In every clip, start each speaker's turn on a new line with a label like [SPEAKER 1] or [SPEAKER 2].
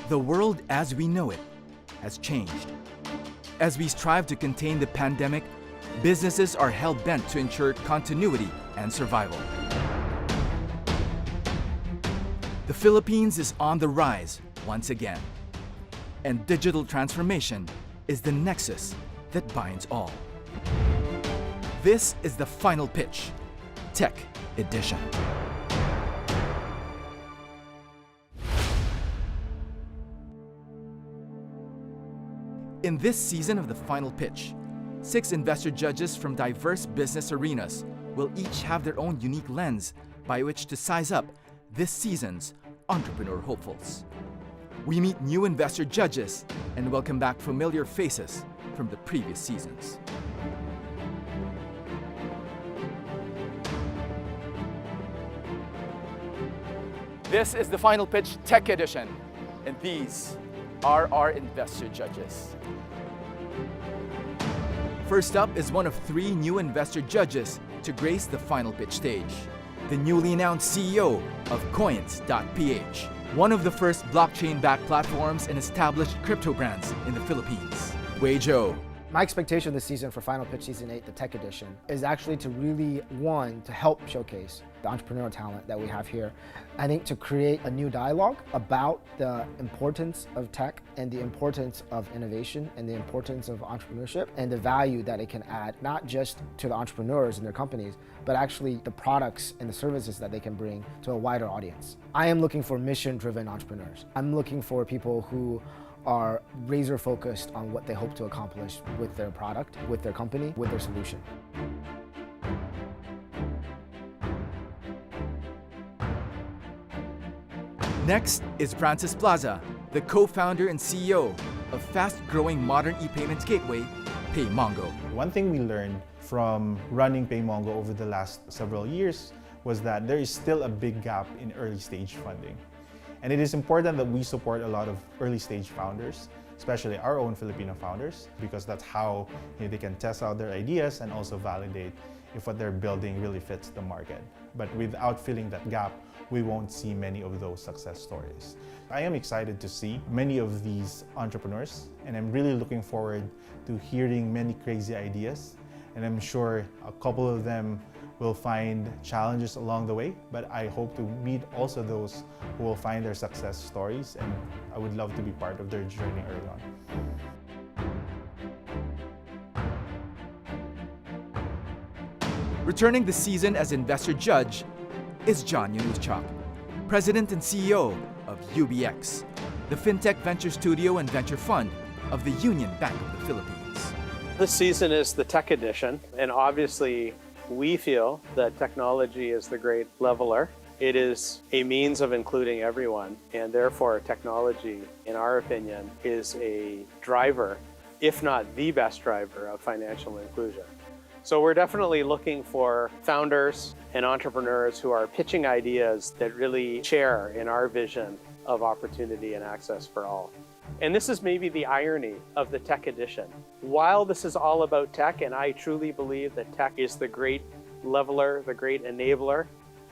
[SPEAKER 1] The world as we know it has changed. As we strive to contain the pandemic, businesses are hell-bent to ensure continuity and survival. The Philippines is on the rise once again, and digital transformation is the nexus that binds all. This is the final pitch, Tech Edition. In this season of the final pitch, 6 investor judges from diverse business arenas will each have their own unique lens by which to size up this season's entrepreneur hopefuls. We meet new investor judges and welcome back familiar faces from the previous seasons. This is the final pitch Tech Edition, and these are our investor judges. First up is one of 3 new investor judges to grace the final pitch stage. The newly announced CEO of Coins.ph, one of the first blockchain-backed platforms and established crypto brands in the Philippines. Wei Zhou.
[SPEAKER 2] My expectation this season for Final Pitch Season 8, the Tech Edition, is actually to really, to help showcase the entrepreneurial talent that we have here. I think to create a new dialogue about the importance of tech and the importance of innovation and the importance of entrepreneurship and the value that it can add, not just to the entrepreneurs and their companies, but actually the products and the services that they can bring to a wider audience. I am looking for mission-driven entrepreneurs. I'm looking for people who are razor focused on what they hope to accomplish with their product, with their company, with their solution.
[SPEAKER 1] Next is Francis Plaza, the co-founder and CEO of fast-growing modern e-payments gateway, PayMongo.
[SPEAKER 3] One thing we learned from running PayMongo over the last several years was that there is still a big gap in early stage funding. And it is important that we support a lot of early stage founders, especially our own Filipino founders, because that's how they can test out their ideas and also validate if what they're building really fits the market. But without filling that gap, we won't see many of those success stories. I am excited to see many of these entrepreneurs, and I'm really looking forward to hearing many crazy ideas. And I'm sure a couple of them will find challenges along the way, but I hope to meet also those who will find their success stories, and I would love to be part of their journey early on.
[SPEAKER 1] Returning this season as investor judge is John Yanuschak, President and CEO of UBX, the fintech venture studio and venture fund of the Union Bank of the Philippines.
[SPEAKER 4] This season is the Tech Edition, and obviously we feel that technology is the great leveler. It is a means of including everyone, and therefore technology, in our opinion, is a driver, if not the best driver, of financial inclusion. So we're definitely looking for founders and entrepreneurs who are pitching ideas that really share in our vision of opportunity and access for all. And this is maybe the irony of the Tech Edition. While this is all about tech, and I truly believe that tech is the great leveler, the great enabler,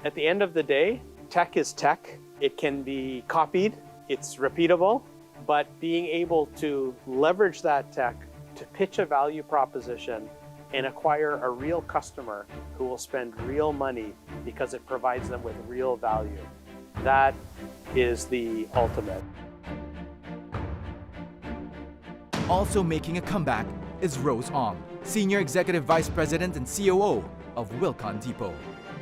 [SPEAKER 4] at the end of the day, tech is tech. It can be copied, it's repeatable, but being able to leverage that tech to pitch a value proposition and acquire a real customer who will spend real money because it provides them with real value. That is the ultimate.
[SPEAKER 1] Also making a comeback is Rose Ong, Senior Executive Vice President and COO of Wilcon Depot,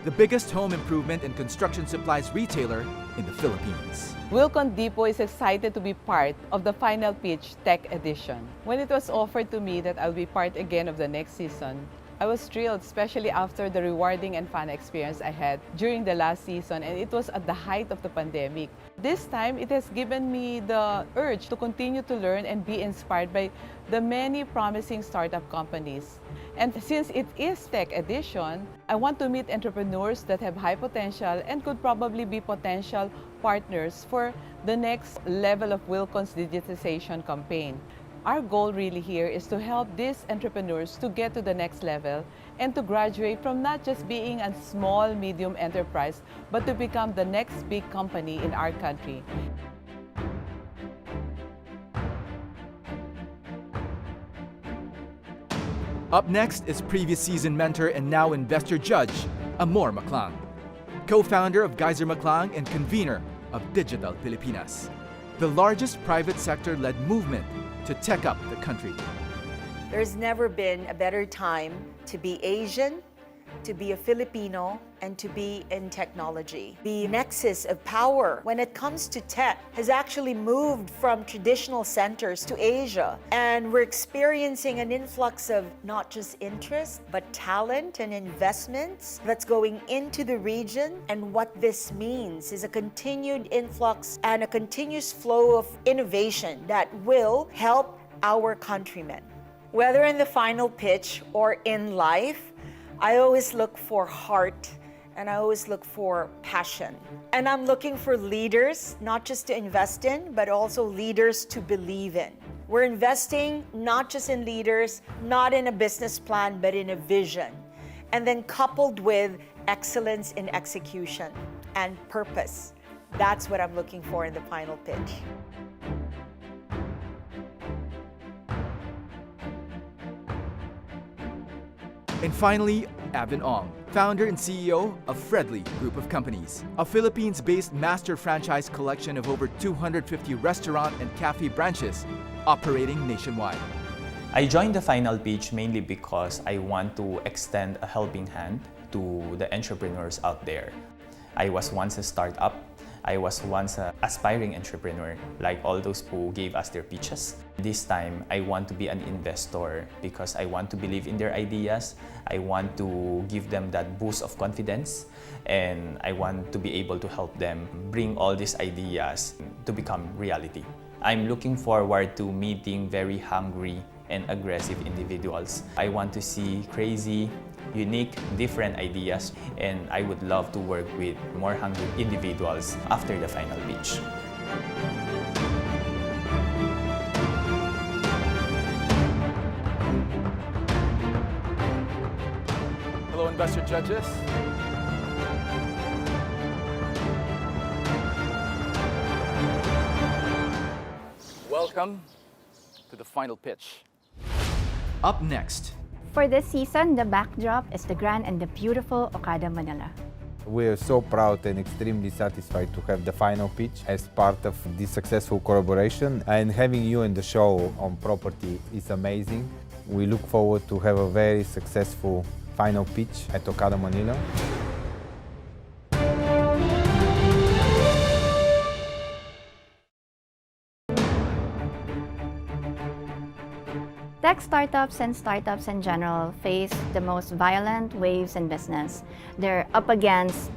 [SPEAKER 1] the biggest home improvement and construction supplies retailer in the Philippines.
[SPEAKER 5] Wilcon Depot is excited to be part of the Final Pitch Tech Edition. When it was offered to me that I'll be part again of the next season, I was thrilled, especially after the rewarding and fun experience I had during the last season, and it was at the height of the pandemic. This time, it has given me the urge to continue to learn and be inspired by the many promising startup companies. And since it is Tech Edition, I want to meet entrepreneurs that have high potential and could probably be potential partners for the next level of Wilcon's digitization campaign. Our goal really here is to help these entrepreneurs to get to the next level and to graduate from not just being a small, medium enterprise, but to become the next big company in our country.
[SPEAKER 1] Up next is previous season mentor and now investor judge, Amor Maclang, co-founder of Geyser Maclang and convener of Digital Pilipinas, the largest private sector-led movement to tech up the country.
[SPEAKER 6] There's never been a better time to be Asian, to be a Filipino, and to be in technology. The nexus of power when it comes to tech has actually moved from traditional centers to Asia. And we're experiencing an influx of not just interest, but talent and investments that's going into the region. And what this means is a continued influx and a continuous flow of innovation that will help our countrymen. Whether in the final pitch or in life, I always look for heart and I always look for passion. And I'm looking for leaders, not just to invest in, but also leaders to believe in. We're investing not just in leaders, not in a business plan, but in a vision. And then coupled with excellence in execution and purpose. That's what I'm looking for in the final pitch.
[SPEAKER 1] And finally, Avin Ong, founder and CEO of Fredly Group of Companies, a Philippines-based master franchise collection of over 250 restaurant and cafe branches operating nationwide.
[SPEAKER 7] I joined the final pitch mainly because I want to extend a helping hand to the entrepreneurs out there. I was once a startup. I was once an aspiring entrepreneur, like all those who gave us their pitches. This time, I want to be an investor because I want to believe in their ideas. I want to give them that boost of confidence, and I want to be able to help them bring all these ideas to become reality. I'm looking forward to meeting very hungry and aggressive individuals. I want to see crazy, unique, different ideas, and I would love to work with more hungry individuals after the final pitch.
[SPEAKER 1] Hello, investor judges. Welcome to the final pitch. Up next,
[SPEAKER 8] For this season, the backdrop is the grand and the beautiful Okada, Manila.
[SPEAKER 9] We are so proud and extremely satisfied to have the final pitch as part of this successful collaboration, and having you in the show on property is amazing. We look forward to have a very successful final pitch at Okada, Manila.
[SPEAKER 8] Tech startups and startups in general face the most violent waves in business. They're up against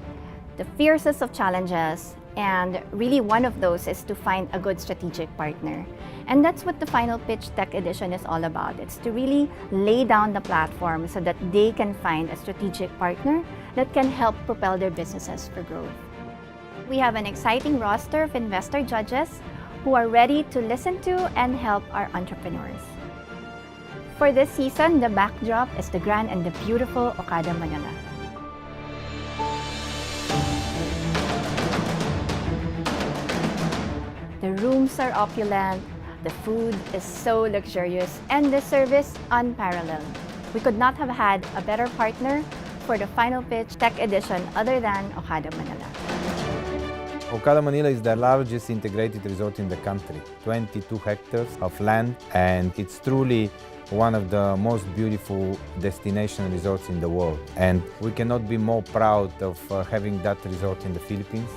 [SPEAKER 8] the fiercest of challenges, and really one of those is to find a good strategic partner. And that's what the Final Pitch Tech Edition is all about. It's to really lay down the platform so that they can find a strategic partner that can help propel their businesses for growth. We have an exciting roster of investor judges who are ready to listen to and help our entrepreneurs. For this season, the backdrop is the grand and the beautiful Okada, Manila. The rooms are opulent, the food is so luxurious, and the service unparalleled. We could not have had a better partner for the Final Pitch Tech Edition other than Okada, Manila.
[SPEAKER 9] Okada Manila is the largest integrated resort in the country, 22 hectares of land, and it's truly one of the most beautiful destination resorts in the world. And we cannot be more proud of having that resort in the Philippines.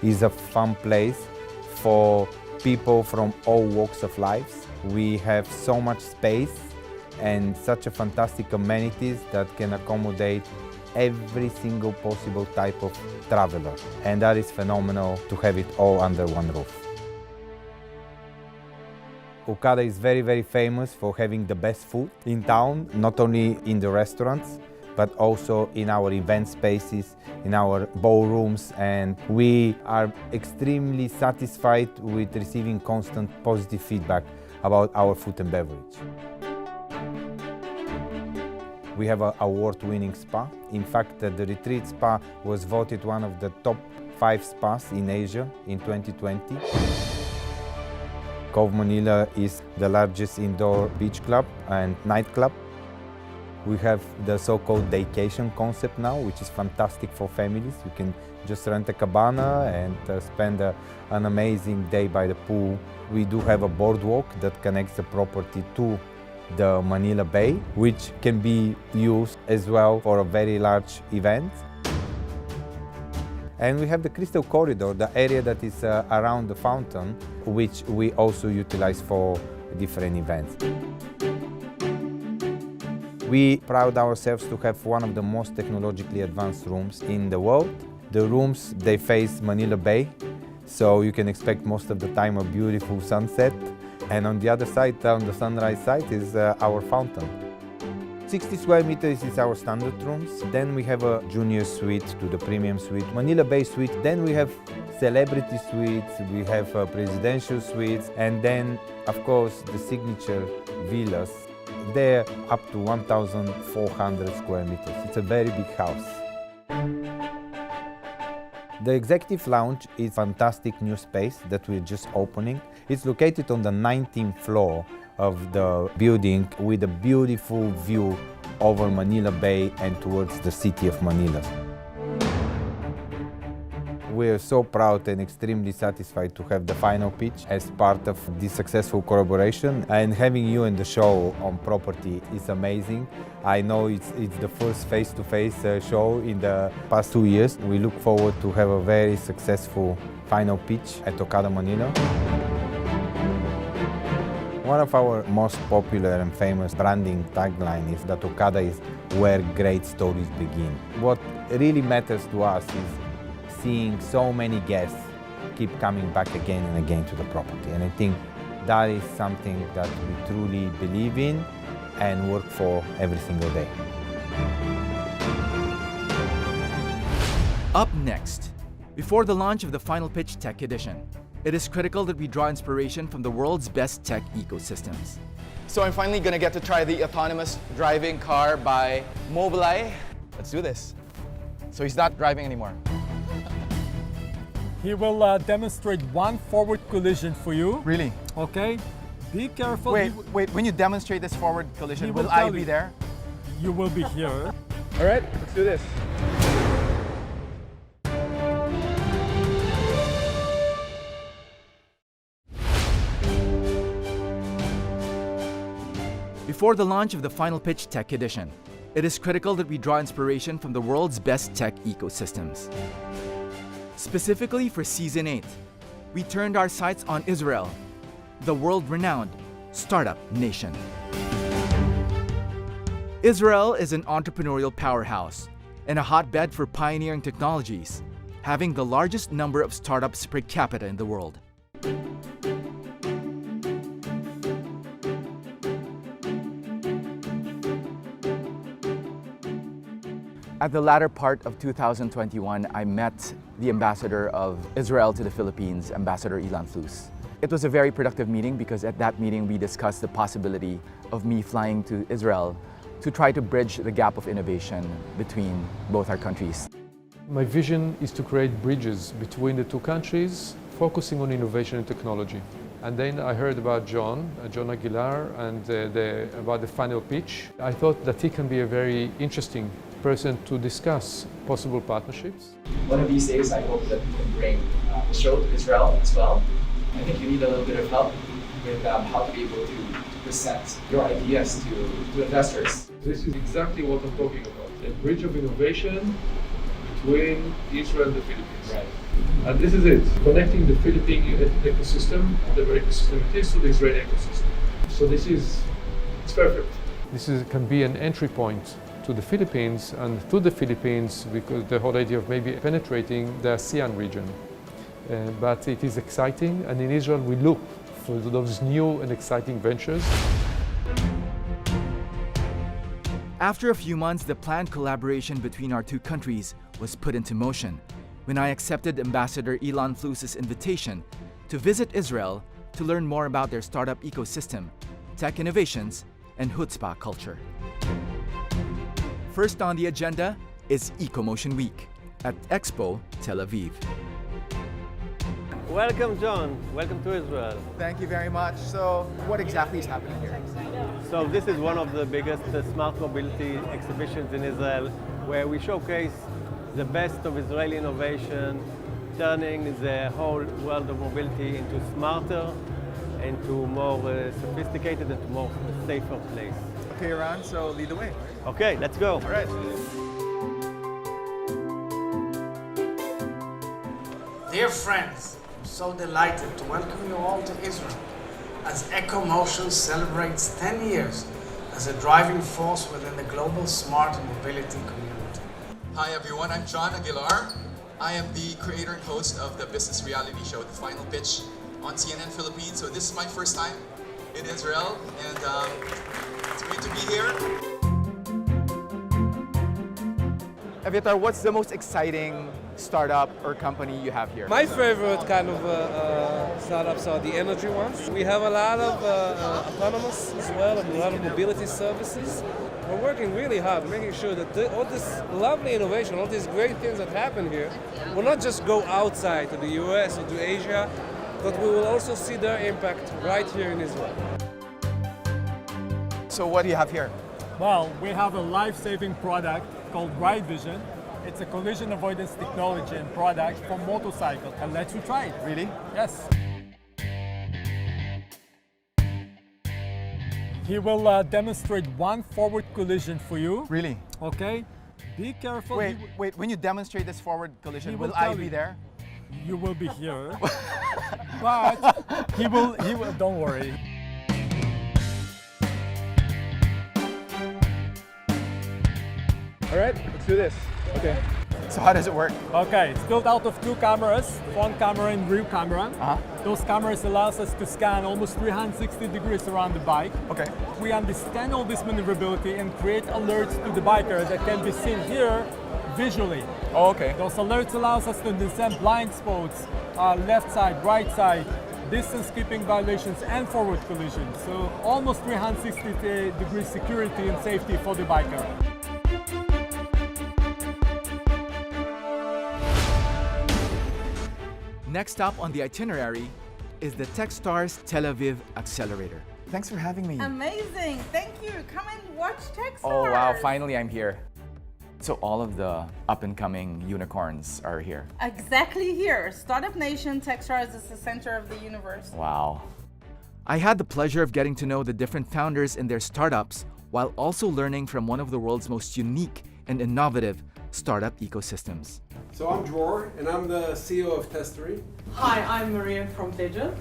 [SPEAKER 9] It's a fun place for people from all walks of life. We have so much space and such a fantastic amenities that can accommodate every single possible type of traveler. And that is phenomenal to have it all under one roof. Okada is very, very famous for having the best food in town, not only in the restaurants, but also in our event spaces, in our ballrooms, and we are extremely satisfied with receiving constant positive feedback about our food and beverage. We have an award-winning spa. In fact, the Retreat Spa was voted one of the top 5 spas in Asia in 2020. Cove Manila is the largest indoor beach club and nightclub. We have the so-called daycation concept now, which is fantastic for families. You can just rent a cabana and spend an amazing day by the pool. We do have a boardwalk that connects the property to the Manila Bay, which can be used as well for a very large event. And we have the Crystal Corridor, the area that is around the fountain, which we also utilize for different events. We proud ourselves to have one of the most technologically advanced rooms in the world. The rooms, they face Manila Bay, so you can expect most of the time a beautiful sunset. And on the other side, on the sunrise side, is our fountain. 60 square meters is our standard rooms. Then we have a junior suite to the premium suite, Manila Bay suite. Then we have celebrity suites, we have presidential suites, and then, of course, the signature villas. They're up to 1,400 square meters. It's a very big house. The Executive Lounge is a fantastic new space that we're just opening. It's located on the 19th floor of the building with a beautiful view over Manila Bay and towards the city of Manila. We're so proud and extremely satisfied to have the final pitch as part of this successful collaboration, and having you in the show on property is amazing. I know it's the first face-to-face show in the past 2 years. We look forward to have a very successful final pitch at Okada Manila. One of our most popular and famous branding tagline is that Okada is where great stories begin. What really matters to us is seeing so many guests keep coming back again and again to the property. And I think that is something that we truly believe in and work for every single day.
[SPEAKER 1] Up next, before the launch of the Final Pitch Tech Edition, it is critical that we draw inspiration from the world's best tech ecosystems.
[SPEAKER 10] So I'm finally gonna get to try the autonomous driving car by Mobileye. Let's do this. So he's not driving anymore.
[SPEAKER 11] He will demonstrate one forward collision for you.
[SPEAKER 10] Really?
[SPEAKER 11] Okay? Be careful.
[SPEAKER 10] Wait, when you demonstrate this forward collision, will I be there?
[SPEAKER 11] You will be here.
[SPEAKER 10] All right, let's do this.
[SPEAKER 1] Before the launch of the Final Pitch Tech Edition, it is critical that we draw inspiration from the world's best tech ecosystems. Specifically for Season 8, we turned our sights on Israel, the world-renowned startup nation. Israel is an entrepreneurial powerhouse and a hotbed for pioneering technologies, having the largest number of startups per capita in the world. At the latter part of 2021, I met the ambassador of Israel to the Philippines, Ambassador Ilan Flus. It was a very productive meeting because at that meeting we discussed the possibility of me flying to Israel to try to bridge the gap of innovation between both our countries.
[SPEAKER 12] My vision is to create bridges between the two countries, focusing on innovation and technology. And then I heard about John Aguilar, and about the final pitch. I thought that he can be a very interesting person to discuss possible partnerships.
[SPEAKER 13] One of these days, I hope that we can bring the show to Israel as well. I think you need a little bit of help with how to be able to present your ideas to investors.
[SPEAKER 12] This is exactly what I'm talking about, a bridge of innovation between Israel and the Philippines.
[SPEAKER 13] Right.
[SPEAKER 12] And this is it, connecting the Philippine ecosystem, whatever ecosystem it is, to the Israeli ecosystem. So it's perfect. This can be an entry point to the Philippines, and through the Philippines, because the whole idea of maybe penetrating the ASEAN region. But it is exciting, and in Israel we look for those new and exciting ventures.
[SPEAKER 1] After a few months, the planned collaboration between our two countries was put into motion when I accepted Ambassador Ilan Flus's invitation to visit Israel to learn more about their startup ecosystem, tech innovations, and Chutzpah culture. First on the agenda is EcoMotion Week at Expo Tel Aviv.
[SPEAKER 14] Welcome, John. Welcome to Israel.
[SPEAKER 10] Thank you very much. So, what exactly is happening here?
[SPEAKER 14] So this is one of the biggest smart mobility exhibitions in Israel, where we showcase the best of Israeli innovation, turning the whole world of mobility into smarter, into more sophisticated, and to more safer place.
[SPEAKER 10] Okay, Iran, so lead the way.
[SPEAKER 14] Okay, let's go.
[SPEAKER 10] All right.
[SPEAKER 15] Dear friends, I'm so delighted to welcome you all to Israel as EcoMotion celebrates 10 years as a driving force within the global smart mobility community.
[SPEAKER 16] Hi everyone, I'm John Aguilar. I am the creator and host of the business reality show, The Final Pitch, on CNN Philippines. So this is my first time in Israel, and it's great to be here.
[SPEAKER 10] Aviatar, what's the most exciting startup or company you have here?
[SPEAKER 17] My favorite kind of startups are the energy ones. We have a lot of autonomous as well, and a lot of mobility services. We're working really hard, making sure that all this lovely innovation, all these great things that happen here, will not just go outside to the US or to Asia, but we will also see their impact right here in Israel.
[SPEAKER 10] So what do you have here?
[SPEAKER 11] Well, we have a life-saving product called Ride Vision. It's a collision avoidance technology and product for motorcycles. And let you try it.
[SPEAKER 10] Really?
[SPEAKER 11] Yes. He will demonstrate one forward collision for you.
[SPEAKER 10] Really?
[SPEAKER 11] Okay. Be careful.
[SPEAKER 10] Wait. When you demonstrate this forward collision, will
[SPEAKER 11] tell
[SPEAKER 10] I be
[SPEAKER 11] you.
[SPEAKER 10] there?
[SPEAKER 11] You will be here. But he will, don't worry.
[SPEAKER 10] All right, let's do this. Okay. So how does it work?
[SPEAKER 11] Okay, it's built out of two cameras, front camera and rear camera. Those cameras allows us to scan almost 360 degrees around the bike.
[SPEAKER 10] Okay.
[SPEAKER 11] We understand all this maneuverability and create alerts to the biker that can be seen here visually.
[SPEAKER 10] Oh, okay.
[SPEAKER 11] Those alerts allows us to understand blind spots, left side, right side, distance keeping violations and forward collisions. So almost 360 degree security and safety for the biker.
[SPEAKER 1] Next up on the itinerary is the Techstars Tel Aviv Accelerator.
[SPEAKER 10] Thanks for having me.
[SPEAKER 18] Amazing, thank you. Come and watch Techstars.
[SPEAKER 10] Oh wow, finally I'm here. So all of the up-and-coming unicorns are here.
[SPEAKER 18] Exactly here. Startup Nation, Techstars is the center of the universe.
[SPEAKER 10] Wow.
[SPEAKER 1] I had the pleasure of getting to know the different founders and their startups while also learning from one of the world's most unique and innovative startup ecosystems.
[SPEAKER 19] So I'm Dror, and I'm the CEO of Testery.
[SPEAKER 20] Hi, I'm Maria from Teja.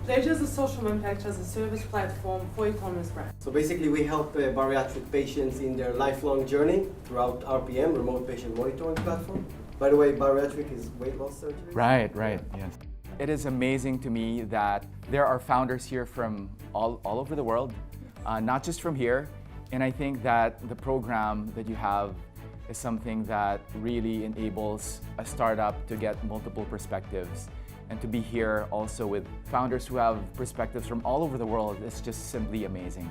[SPEAKER 20] Teja is a social impact as a service platform for e-commerce brands.
[SPEAKER 21] So basically we help bariatric patients in their lifelong journey throughout RPM, Remote Patient Monitoring Platform. By the way, bariatric is weight loss surgery.
[SPEAKER 10] Right, yes. It is amazing to me that there are founders here from all over the world, not just from here. And I think that the program that you have is something that really enables a startup to get multiple perspectives. And to be here also with founders who have perspectives from all over the world is just simply amazing.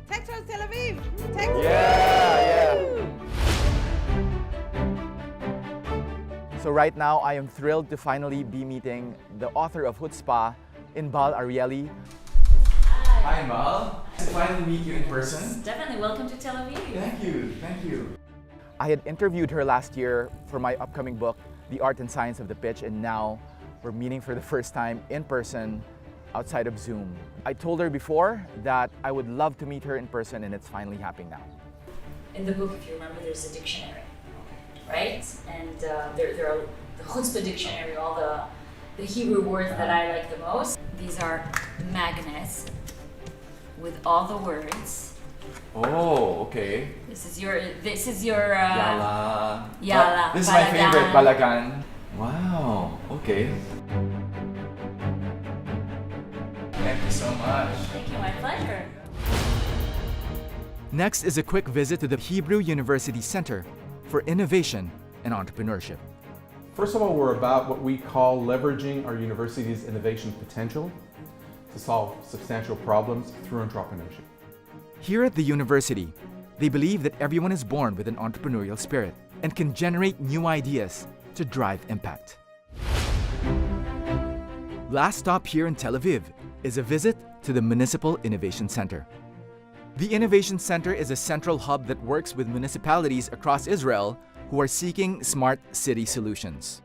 [SPEAKER 18] Techstars Tel Aviv! Techstars!
[SPEAKER 10] Yeah! So right now I am thrilled to finally be meeting the author of Chutzpah, Inbal Arieli. Hi Inbal. Nice to finally meet you in person.
[SPEAKER 22] Definitely, welcome to Tel Aviv.
[SPEAKER 10] Thank you. I had interviewed her last year for my upcoming book, The Art and Science of the Pitch, and now we're meeting for the first time in person outside of Zoom. I told her before that I would love to meet her in person, and it's finally happening now.
[SPEAKER 22] In the book, if you remember, there's a dictionary, right? And there are the Chutzpah dictionary, all the Hebrew words that I like the most. These are magnets with all the words.
[SPEAKER 10] Oh, okay.
[SPEAKER 22] This is your
[SPEAKER 10] Yalla.
[SPEAKER 22] Yalla.
[SPEAKER 10] This is my favorite, Balagan. Wow, okay. Thank you so much.
[SPEAKER 22] Thank you, my pleasure.
[SPEAKER 1] Next is a quick visit to the Hebrew University Center for Innovation and Entrepreneurship.
[SPEAKER 23] First of all, we're about what we call leveraging our university's innovation potential.
[SPEAKER 2] to solve substantial problems through entrepreneurship.
[SPEAKER 1] Here at the university, they believe that everyone is born with an entrepreneurial spirit and can generate new ideas to drive impact. Last stop here in Tel Aviv is a visit to the Municipal Innovation Center. The Innovation Center is a central hub that works with municipalities across Israel who are seeking smart city solutions.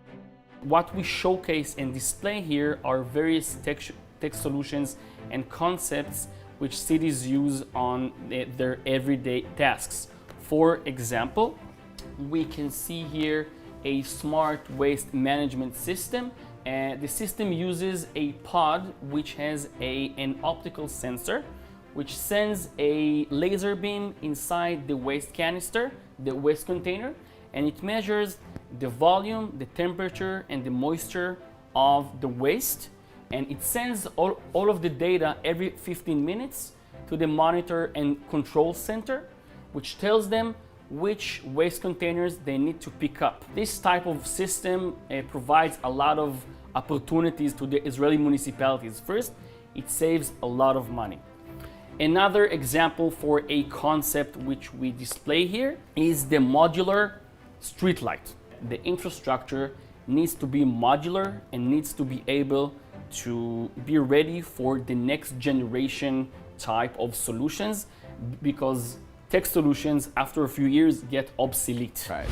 [SPEAKER 3] What we showcase and display here are various tech solutions and concepts which cities use on their everyday tasks. For example, we can see here a smart waste management system. The system uses a pod which has an optical sensor which sends a laser beam inside the waste canister, the waste container, and it measures the volume, the temperature, and the moisture of the waste, and it sends all of the data every 15 minutes to the monitor and control center, which tells them which waste containers they need to pick up. This type of system provides a lot of opportunities to the Israeli municipalities. First, it saves a lot of money. Another example for a concept which we display here is the modular streetlight. The infrastructure needs to be modular and needs to be able to be ready for the next generation type of solutions, because tech solutions after a few years get obsolete.
[SPEAKER 1] Right.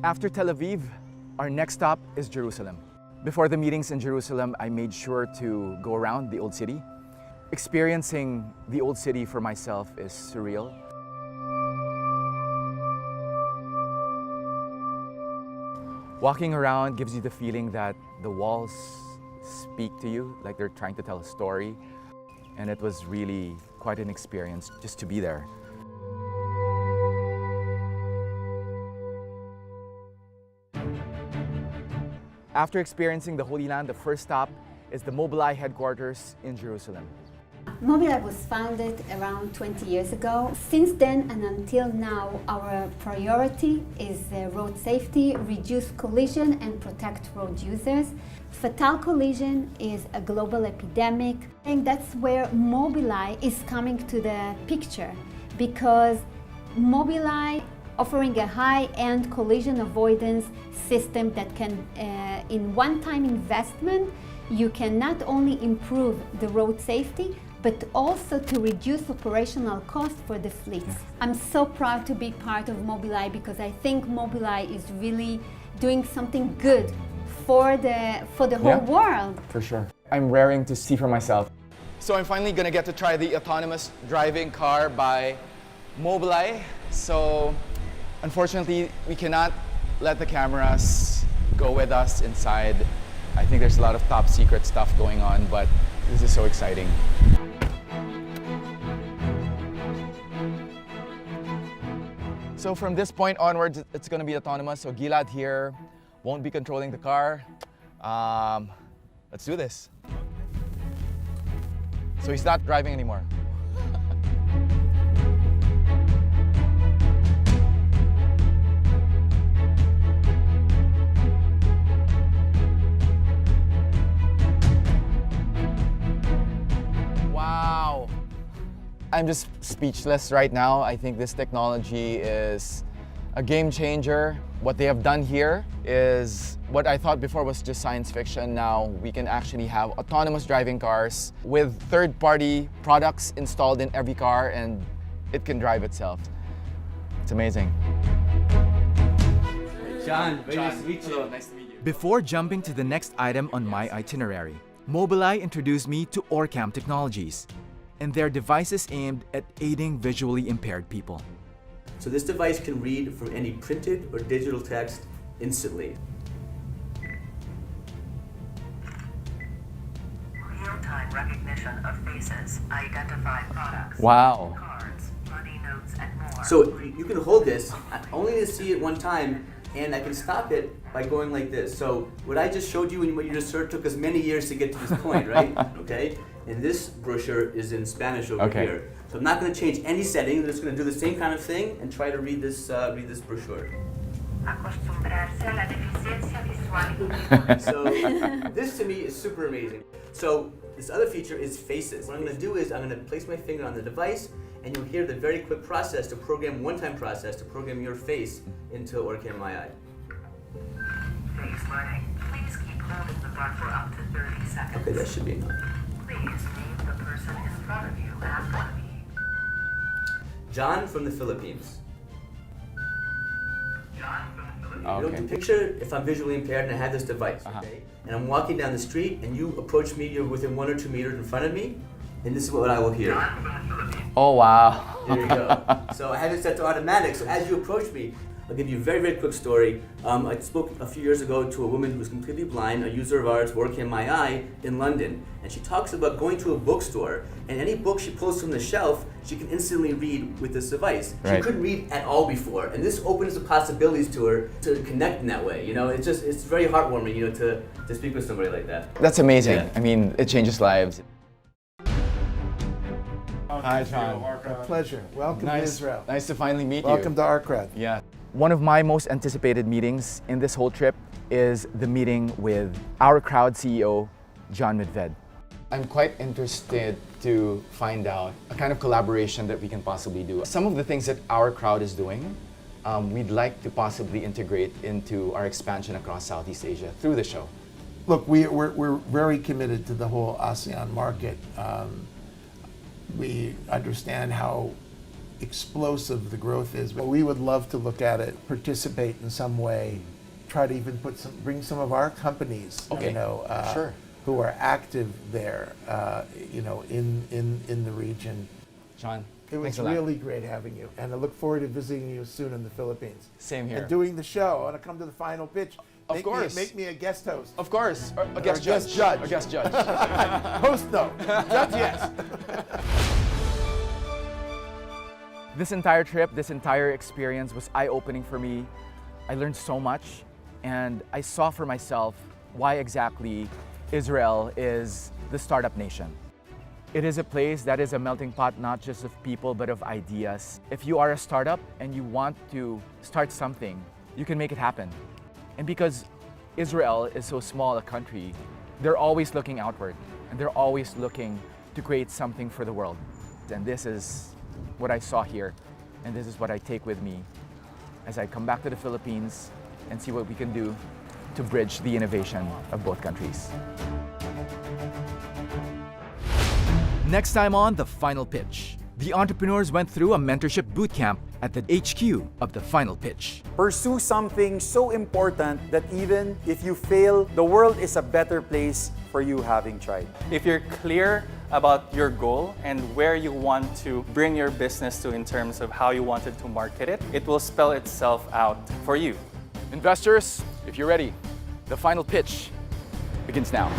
[SPEAKER 1] After Tel Aviv, our next stop is Jerusalem. Before the meetings in Jerusalem, I made sure to go around the Old City. Experiencing the Old City for myself is surreal. Walking around gives you the feeling that the walls speak to you, like they're trying to tell a story. And it was really quite an experience just to be there. After experiencing the Holy Land, the first stop is the Mobileye headquarters in Jerusalem.
[SPEAKER 23] Mobileye was founded around 20 years ago. Since then and until now, our priority is road safety, reduce collision and protect road users. Fatal collision is a global epidemic, and that's where Mobileye is coming to the picture, because Mobileye offering a high-end collision avoidance system that can, in one-time investment, you can not only improve the road safety, but also to reduce operational costs for the fleets. I'm so proud to be part of Mobileye because I think Mobileye is really doing something good for the whole world.
[SPEAKER 1] For sure. I'm raring to see for myself. So I'm finally gonna get to try the autonomous driving car by Mobileye. So unfortunately, we cannot let the cameras go with us inside. I think there's a lot of top secret stuff going on, but this is so exciting. So from this point onwards, it's going to be autonomous. So Gilad here won't be controlling the car. Let's do this. So he's not driving anymore. Wow. I'm just speechless right now. I think this technology is a game changer. What they have done here is what I thought before was just science fiction. Now we can actually have autonomous driving cars with third-party products installed in every car, and it can drive itself. It's amazing.
[SPEAKER 21] John, very nice to meet you.
[SPEAKER 1] Hello, nice to meet you. Before jumping to the next item on my itinerary, Mobileye introduced me to Orcam Technologies and their devices aimed at aiding visually impaired people.
[SPEAKER 24] So this device can read from any printed or digital text instantly.
[SPEAKER 25] Real-time recognition of faces, identify products,
[SPEAKER 1] Wow.
[SPEAKER 25] cards, money notes, and more.
[SPEAKER 24] So you can hold this, only to see it one time, and I can stop it by going like this. So what I just showed you and what you just heard took us many years to get to this point, right? Okay? And this brochure is in Spanish over here. So I'm not going to change any setting. I'm just going to do the same kind of thing and try to read this brochure.
[SPEAKER 25] Acostumbrarse a la deficiencia visual.
[SPEAKER 24] So this to me is super amazing. So this other feature is faces. What I'm going to do is I'm going to place my finger on the device, and you'll hear the very quick process to program, one-time process to program your face into Orcam AI.
[SPEAKER 25] Face learning. Please keep holding the bar for up to 30 seconds.
[SPEAKER 24] Okay, that should be enough.
[SPEAKER 25] Please name the person in front of you after the beep.
[SPEAKER 24] John from the Philippines.
[SPEAKER 25] John from the Philippines.
[SPEAKER 24] You know, picture if I'm visually impaired and I have this device, okay? And I'm walking down the street and you approach me, you're within 1 or 2 meters in front of me, and this is what I will hear.
[SPEAKER 10] Oh, wow.
[SPEAKER 24] There you go. So I have it set to automatic, so as you approach me, I'll give you a very, very quick story. I spoke a few years ago to a woman who was completely blind, a user of ours working in my eye in London. And she talks about going to a bookstore, and any book she pulls from the shelf, she can instantly read with this device. She
[SPEAKER 10] Right.
[SPEAKER 24] couldn't read at all before, and this opens the possibilities to her to connect in that way. You know, it's very heartwarming, you know, to speak with somebody like that.
[SPEAKER 10] That's amazing.
[SPEAKER 24] Yeah.
[SPEAKER 10] I mean, it changes lives.
[SPEAKER 4] Hi, John. A pleasure. Welcome to Israel.
[SPEAKER 10] Nice to finally meet you.
[SPEAKER 4] Welcome to ArcRad.
[SPEAKER 10] Yeah.
[SPEAKER 1] One of my most anticipated meetings in this whole trip is the meeting with our crowd CEO, John Medved.
[SPEAKER 10] I'm quite interested to find out a kind of collaboration that we can possibly do. Some of the things that our crowd is doing, we'd like to possibly integrate into our expansion across Southeast Asia through the show.
[SPEAKER 4] Look, we're very committed to the whole ASEAN market. We understand how explosive the growth is, but we would love to look at it, participate in some way, try to even bring some of our companies,
[SPEAKER 10] Okay.
[SPEAKER 4] you know,
[SPEAKER 10] Sure.
[SPEAKER 4] who are active there, you know, in the region.
[SPEAKER 10] John,
[SPEAKER 4] It was
[SPEAKER 10] thanks a lot.
[SPEAKER 4] really great having you, and I look forward to visiting you soon in the Philippines.
[SPEAKER 10] Same here.
[SPEAKER 4] And doing the show. I want to come to the final pitch.
[SPEAKER 10] Of course.
[SPEAKER 4] Make me a guest host.
[SPEAKER 10] Of course. A
[SPEAKER 4] Or
[SPEAKER 10] guest judge.
[SPEAKER 4] judge.
[SPEAKER 10] A guest judge.
[SPEAKER 4] Host, no. Judge, yes.
[SPEAKER 1] This entire trip, this entire experience was eye-opening for me. I learned so much, and I saw for myself why exactly Israel is the startup nation. It is a place that is a melting pot not just of people but of ideas. If you are a startup and you want to start something, you can make it happen. And because Israel is so small a country, they're always looking outward and they're always looking to create something for the world. And this is what I saw here, and this is what I take with me as I come back to the Philippines and see what we can do to bridge the innovation of both countries. Next time on The Final Pitch, the entrepreneurs went through a mentorship bootcamp at the HQ of The Final Pitch.
[SPEAKER 5] Pursue something so important that even if you fail, the world is a better place for you having tried.
[SPEAKER 6] If you're clear about your goal and where you want to bring your business to in terms of how you wanted to market it, it will spell itself out for you.
[SPEAKER 1] Investors, if you're ready, The Final Pitch begins now.